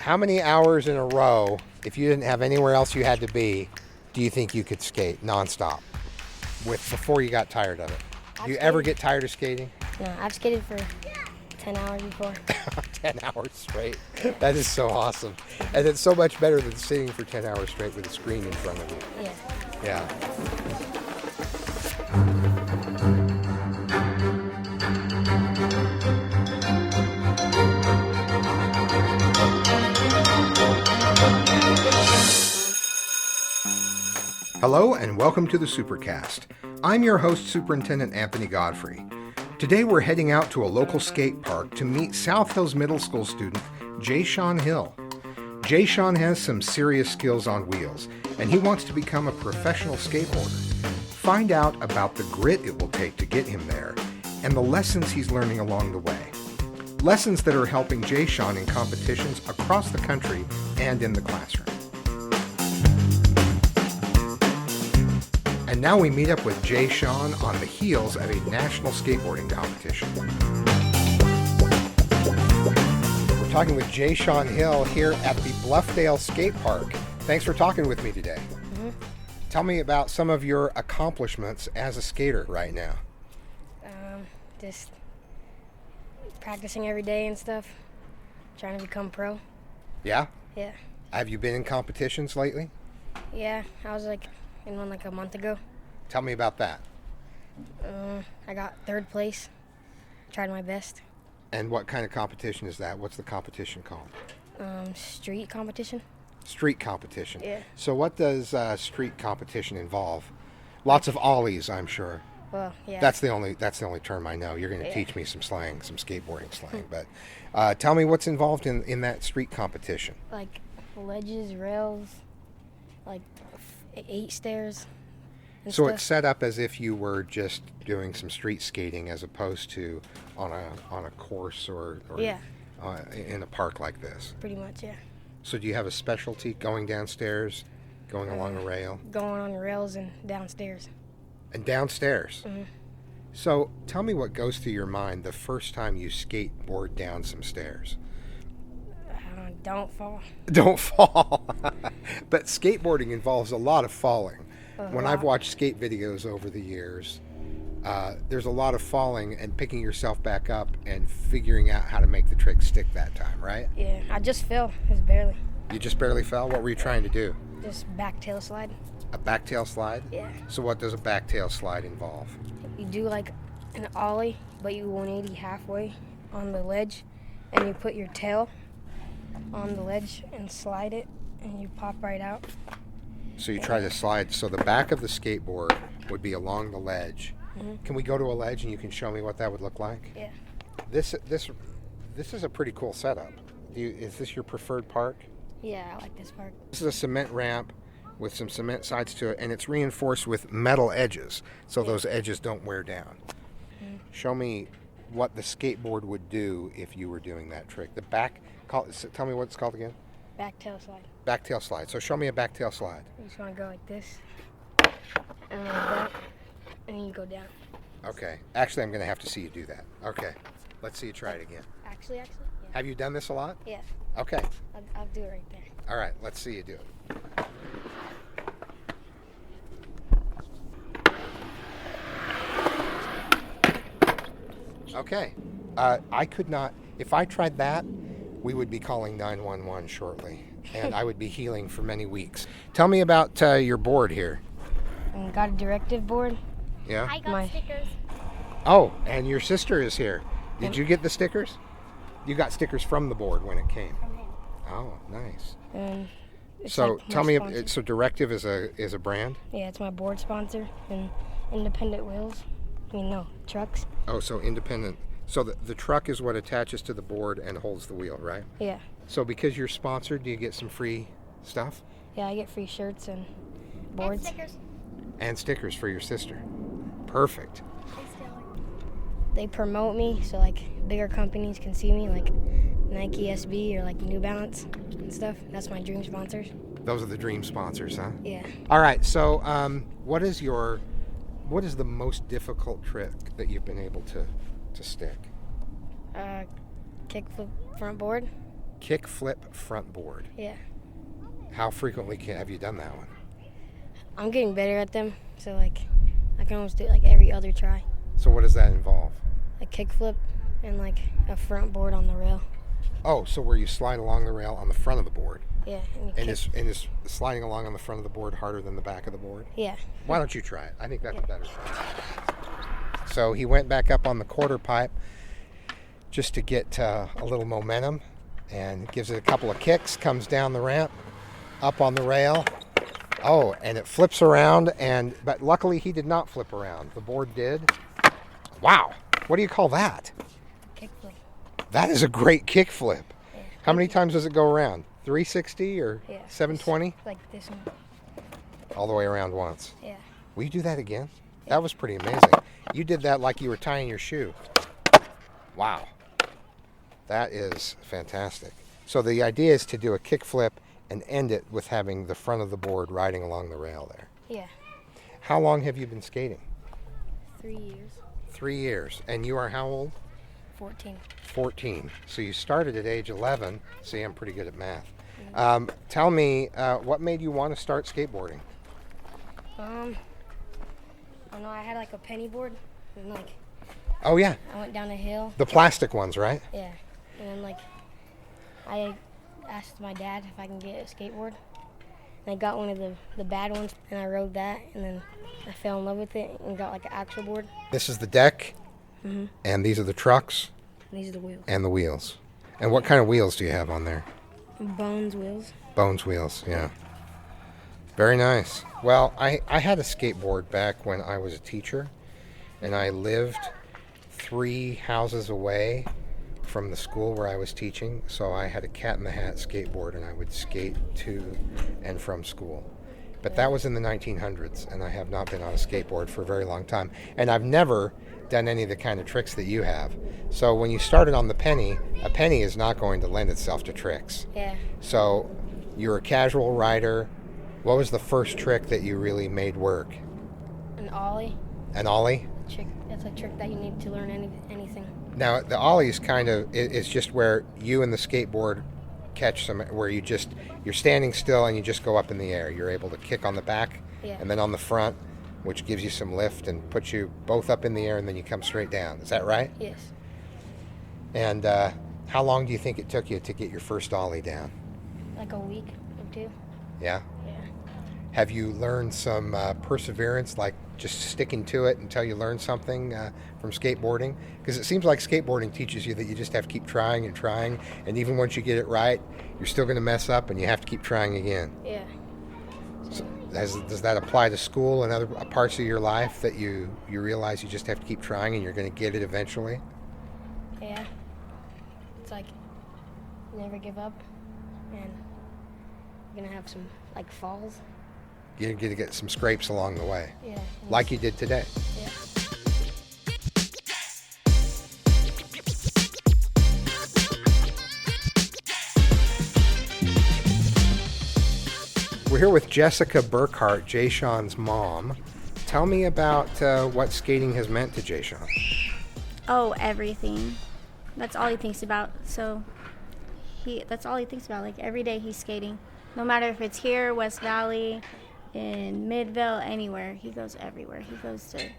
How many hours in a row, if you didn't have anywhere else you had to be, do you think you could skate nonstop before you got tired of it? Do you ever get tired of skating? No, I've skated for 10 hours before. 10 hours straight. That is so awesome. And it's so much better than sitting for 10 hours straight with a screen in front of you. Yeah. Yeah. Hello and welcome to the Supercast. I'm your host, Superintendent Anthony Godfrey. Today we're heading out to a local skate park to meet South Hills Middle School student JaShawn Hill. JaShawn has some serious skills on wheels, and he wants to become a professional skateboarder. Find out about the grit it will take to get him there, and the lessons he's learning along the way. Lessons that are helping JaShawn in competitions across the country and in the classroom. And now we meet up with JaShawn on the heels of a national skateboarding competition. We're talking with JaShawn Hill here at the Bluffdale Skate Park. Thanks for talking with me today. Mm-hmm. Tell me about some of your accomplishments as a skater right now. Just practicing every day and stuff. Trying to become pro. Yeah? Yeah. Have you been in competitions lately? Yeah, I was in one a month ago. Tell me about that. I got third place. Tried my best. And what kind of competition is that? What's the competition called? Street competition. Street competition. Yeah. So what does street competition involve? Lots of ollies, I'm sure. Well, yeah. That's the only term I know. You're going to teach me some slang, some skateboarding slang. But tell me what's involved in that street competition. Like ledges, rails, like 8 stairs. So it's set up as if you were just doing some street skating as opposed to on a course or yeah. In a park like this. Pretty much, yeah. So do you have a specialty going downstairs, going along a rail? Going on the rails and downstairs. And downstairs? Mm-hmm. So tell me what goes through your mind the first time you skateboard down some stairs. Don't fall. Don't fall. But skateboarding involves a lot of falling. When I've watched skate videos over the years, there's a lot of falling and picking yourself back up and figuring out how to make the trick stick that time, right? Yeah, I just fell. Just barely. You just barely fell? What were you trying to do? Just back tail slide. A back tail slide? Yeah. So what does a back tail slide involve? You do like an ollie, but you 180 halfway on the ledge, and you put your tail on the ledge and slide it, and you pop right out. So you try to slide. So the back of the skateboard would be along the ledge. Mm-hmm. Can we go to a ledge and you can show me what that would look like? Yeah. This is a pretty cool setup. Is this your preferred park? Yeah, I like this park. This is a cement ramp with some cement sides to it, and it's reinforced with metal edges, so those edges don't wear down. Mm-hmm. Show me what the skateboard would do if you were doing that trick. Tell me what it's called again. Back tail slide. Back tail slide. So show me a back tail slide. You just want to go like this, and like that, and then you go down. Okay. Actually, I'm going to have to see you do that. Okay. Let's see you try it again. Actually, yeah. Have you done this a lot? Yeah. Okay. I'll do it right there. All right. Let's see you do it. Okay. I could not. If I tried that, we would be calling 911 shortly, and I would be healing for many weeks. Tell me about your board here. I got a directive board. Yeah? I got stickers. Oh, and your sister is here. Did you get the stickers? You got stickers from the board when it came. From him. Oh, nice. So tell me, so Directive is a brand? Yeah, it's my board sponsor, and Independent Wheels. Trucks. Oh, so independent. So the truck is what attaches to the board and holds the wheel, right? Yeah. So because you're sponsored, do you get some free stuff? Yeah, I get free shirts and boards. And stickers. And stickers for your sister. Perfect. They promote me, so bigger companies can see me, like Nike SB or New Balance and stuff. That's my dream sponsors. Those are the dream sponsors, huh? Yeah. All right. So, what is the most difficult trick that you've been able to stick? Kickflip front board. Kick flip front board. Yeah. How frequently have you done that one? I'm getting better at them, so like I can almost do it like every other try. So what does that involve? A kickflip and like a front board on the rail. Oh, so where you slide along the rail on the front of the board. Yeah. And is sliding along on the front of the board harder than the back of the board? Yeah. Why don't you try it? I think that's a better try. So he went back up on the quarter pipe just to get a little momentum, and gives it a couple of kicks, comes down the ramp, up on the rail. Oh, and it flips around, but luckily he did not flip around. The board did. Wow. What do you call that? Kickflip. That is a great kickflip. Yeah. How many times does it go around? 360 or 720? Like this one. All the way around once. Yeah. Will you do that again? That was pretty amazing. You did that like you were tying your shoe. Wow. That is fantastic. So the idea is to do a kickflip and end it with having the front of the board riding along the rail there. Yeah. How long have you been skating? 3 years. 3 years. And you are how old? 14. 14. So you started at age 11. See, I'm pretty good at math. Tell me, what made you want to start skateboarding? I don't know. I had like a penny board, and like Oh yeah, I went down a hill. the plastic ones, right? Yeah. And then like I asked my dad if I can get a skateboard. And I got one of the bad ones, and I rode that, and then I fell in love with it and got like an actual board. This is the deck, and these are the trucks And these are the wheels. and the wheels. And what kind of wheels do you have on there? Bones wheels. Bones wheels, yeah. Very nice. Well, I had a skateboard back when I was a teacher, and I lived 3 houses away from the school where I was teaching, so I had a Cat in the Hat skateboard, and I would skate to and from school. But that was in the 1900s, and I have not been on a skateboard for a very long time. And I've never done any of the kind of tricks that you have. So when you started on the penny, a penny is not going to lend itself to tricks. Yeah. So you're a casual rider. What was the first trick that you really made work? An ollie. An ollie? Trick. That's a trick that you need to learn anything. Now the ollie is it's just where you and the skateboard catch where you're standing still and you just go up in the air. You're able to kick on the back and then on the front, which gives you some lift and puts you both up in the air, and then you come straight down. Is that right? Yes. And how long do you think it took you to get your first ollie down? Like a week or 2. Yeah? Yeah. Have you learned some perseverance, like just sticking to it until you learn something from skateboarding? Because it seems like skateboarding teaches you that you just have to keep trying and trying, and even once you get it right, you're still going to mess up and you have to keep trying again. Yeah. So does that apply to school and other parts of your life, that you realize you just have to keep trying and you're going to get it eventually? Yeah. It's like never give up, and you're going to have some like falls. You're going to get some scrapes along the way. Yeah. Like you did today. Yeah. We're here with Jessica Burkhart, JaShawn's mom. Tell me about what skating has meant to JaShawn. Oh, everything. That's all he thinks about. That's all he thinks about. Like every day he's skating. No matter if it's here, West Valley, in Midvale, anywhere. He goes everywhere. He goes to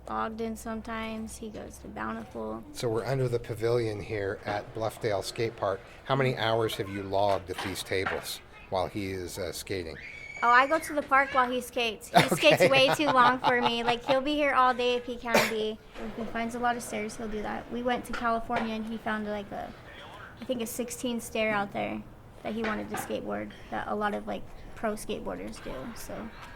Ogden sometimes. He goes to Bountiful. So we're under the pavilion here at Bluffdale Skate Park. How many hours have you logged at these tables while he is skating? Oh, I go to the park while he skates. He skates way too long for me. Like, he'll be here all day if he can be. If he finds a lot of stairs, he'll do that. We went to California, and he found, like, I think a 16 stair out there that he wanted to skateboard, that a lot of, like, pro skateboarders do. So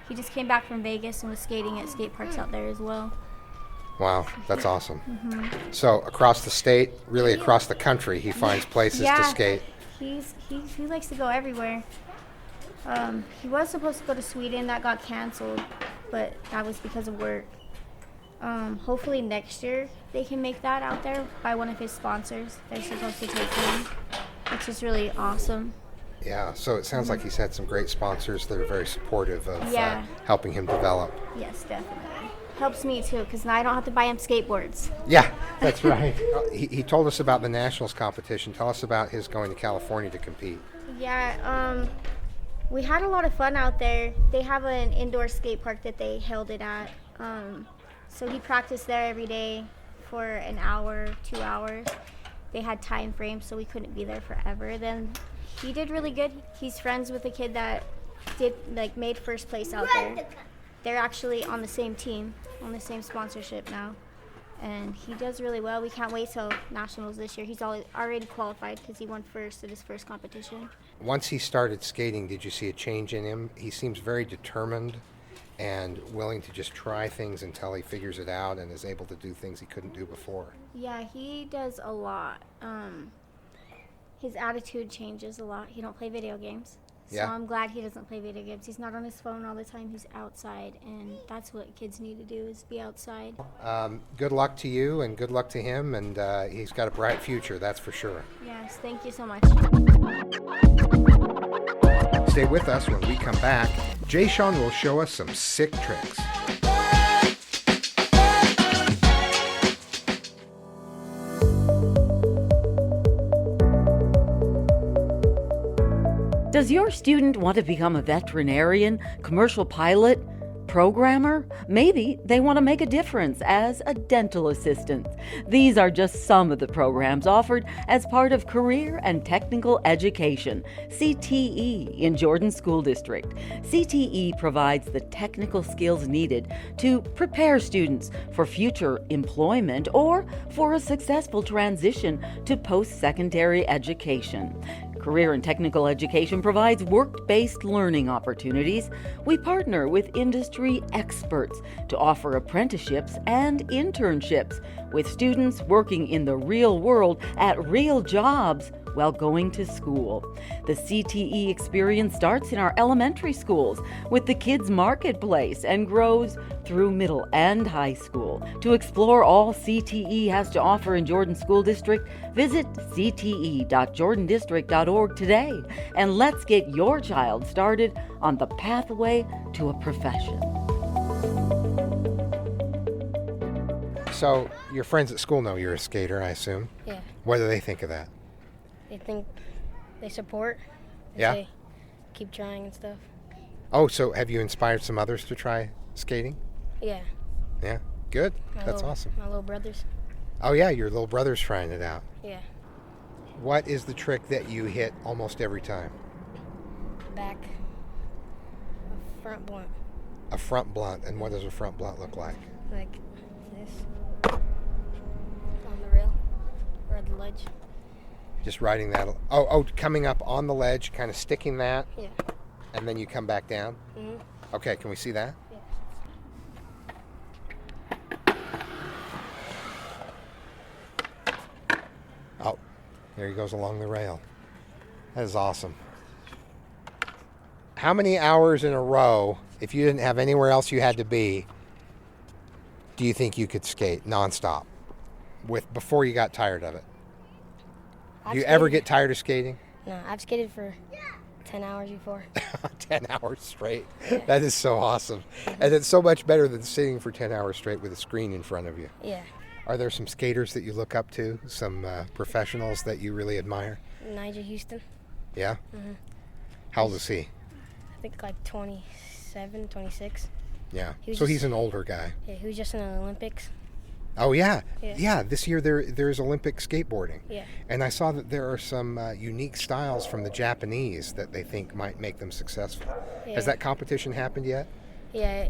he just came back from Vegas and was skating at skate parks out there as well. Wow, that's awesome. So across the state, really across the country, he finds places to skate. He likes to go everywhere. He was supposed to go to Sweden. That got canceled, but that was because of work. Hopefully next year they can make that out there by one of his sponsors. They're supposed to take him, which is really awesome. Yeah, so it sounds like he's had some great sponsors that are very supportive of Yeah. helping him develop. Yes, definitely. helps me too, because now I don't have to buy him skateboards. Yeah, that's right. He told us about the nationals competition. Tell us about his going to California to compete. Yeah, we had a lot of fun out there. They have an indoor skate park that they held it at. So he practiced there every day for an hour, 2 hours. They had time frames, so we couldn't be there forever. Then he did really good. He's friends with a kid that made first place out there. They're actually on the same team, on the same sponsorship now. And he does really well. We can't wait till nationals this year. He's already qualified because he won first at his first competition. Once he started skating, did you see a change in him? He seems very determined and willing to just try things until he figures it out and is able to do things he couldn't do before. Yeah, he does a lot. His attitude changes a lot. He don't play video games. So Yeah. I'm glad he doesn't play video games. He's not on his phone all the time. He's outside, and that's what kids need to do, is be outside. Good luck to you and good luck to him, and he's got a bright future, that's for sure. Yes, thank you so much. Stay with us. When we come back, JaShawn will show us some sick tricks. Does your student want to become a veterinarian, commercial pilot, programmer? Maybe they want to make a difference as a dental assistant. These are just some of the programs offered as part of Career and Technical Education, CTE, in Jordan School District. CTE provides the technical skills needed to prepare students for future employment or for a successful transition to post-secondary education. Career and Technical Education provides work-based learning opportunities. We partner with industry experts to offer apprenticeships and internships with students working in the real world at real jobs while going to school. The CTE experience starts in our elementary schools with the Kids Marketplace and grows through middle and high school. To explore all CTE has to offer in Jordan School District, visit cte.jordandistrict.org today, and let's get your child started on the pathway to a profession. So your friends at school know you're a skater, I assume. Yeah. What do they think of that? They think they support. They Yeah. say, keep trying and stuff. Oh, so have you inspired some others to try skating? Yeah. Yeah, good. That's My awesome. little brothers. Oh yeah, your little brother's trying it out. Yeah. What is the trick that you hit almost every time? Back. A front blunt. A front blunt. And what does a front blunt look like? Like this. On the rail. Or the ledge. Just riding that. Oh, coming up on the ledge, kind of sticking that, Yeah. and then you come back down? Mm-hmm. Okay, can we see that? Yeah. Oh, there he goes along the rail. That is awesome. How many hours in a row, if you didn't have anywhere else you had to be, do you think you could skate nonstop before you got tired of it? Do you ever get tired of skating? No, I've skated for 10 hours before. 10 hours straight. That is so awesome. And it's so much better than sitting for 10 hours straight with a screen in front of you. Yeah. Are there some skaters that you look up to, some professionals that you really admire? Nigel Houston. Yeah? Mm-hmm. How old is he? I think like 27, 26. Yeah. He was So just- he's an older guy. Yeah, he was just in the Olympics. Oh, yeah. Yeah. Yeah, this year there's Olympic skateboarding. Yeah. And I saw that there are some unique styles from the Japanese that they think might make them successful. Yeah. Has that competition happened yet? Yeah,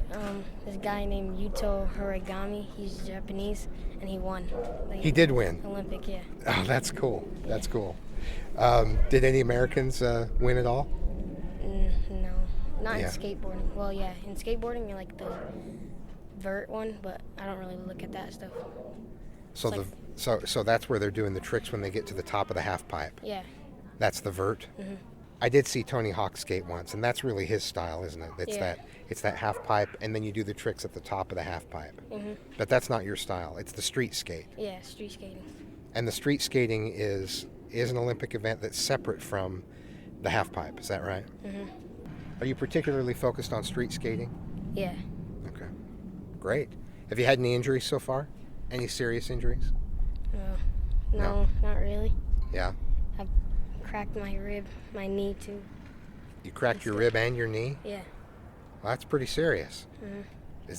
this guy named Yuto Hiragami, he's Japanese, and he won. He did win. Olympic, yeah. Oh, that's cool. That's cool. Did any Americans win at all? No, not Yeah. in skateboarding. Well, yeah, in skateboarding, you're like the vert one, but I don't really look at that stuff. So It's so that's where they're doing the tricks when they get to the top of the half pipe. Yeah. That's the vert. Mhm. I did see Tony Hawk skate once, and that's really his style, isn't it? Yeah. It's that half pipe, and then you do the tricks at the top of the half pipe. Mhm. But that's not your style. It's the street skate. Yeah, street skating. And the street skating is an Olympic event that's separate from the half pipe. Is that right? Mhm. Are you particularly focused on street skating? Yeah. Okay. Great. Have you had any injuries so far? Any serious injuries? No, not really. Yeah. I've cracked my rib, my knee too. You cracked your rib and your knee? Yeah. Well, that's pretty serious. Mhm. Does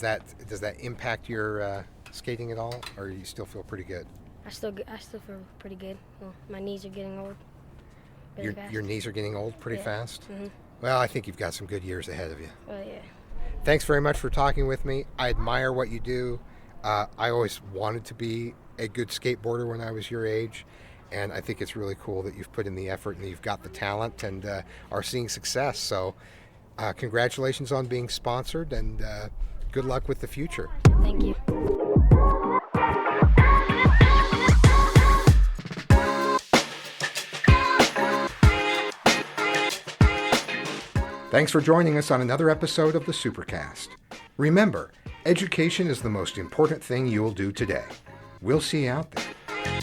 that impact your skating at all, or you still feel pretty good? I still feel pretty good. Well, my knees are getting old. Really fast. Your knees are getting old pretty fast? Mhm. Well, I think you've got some good years ahead of you. Well, yeah. Thanks very much for talking with me. I admire what you do. I always wanted to be a good skateboarder when I was your age, and I think it's really cool that you've put in the effort and you've got the talent and are seeing success. So congratulations on being sponsored, and good luck with the future. Thank you. Thanks for joining us on another episode of the Supercast. Remember, education is the most important thing you will do today. We'll see you out there.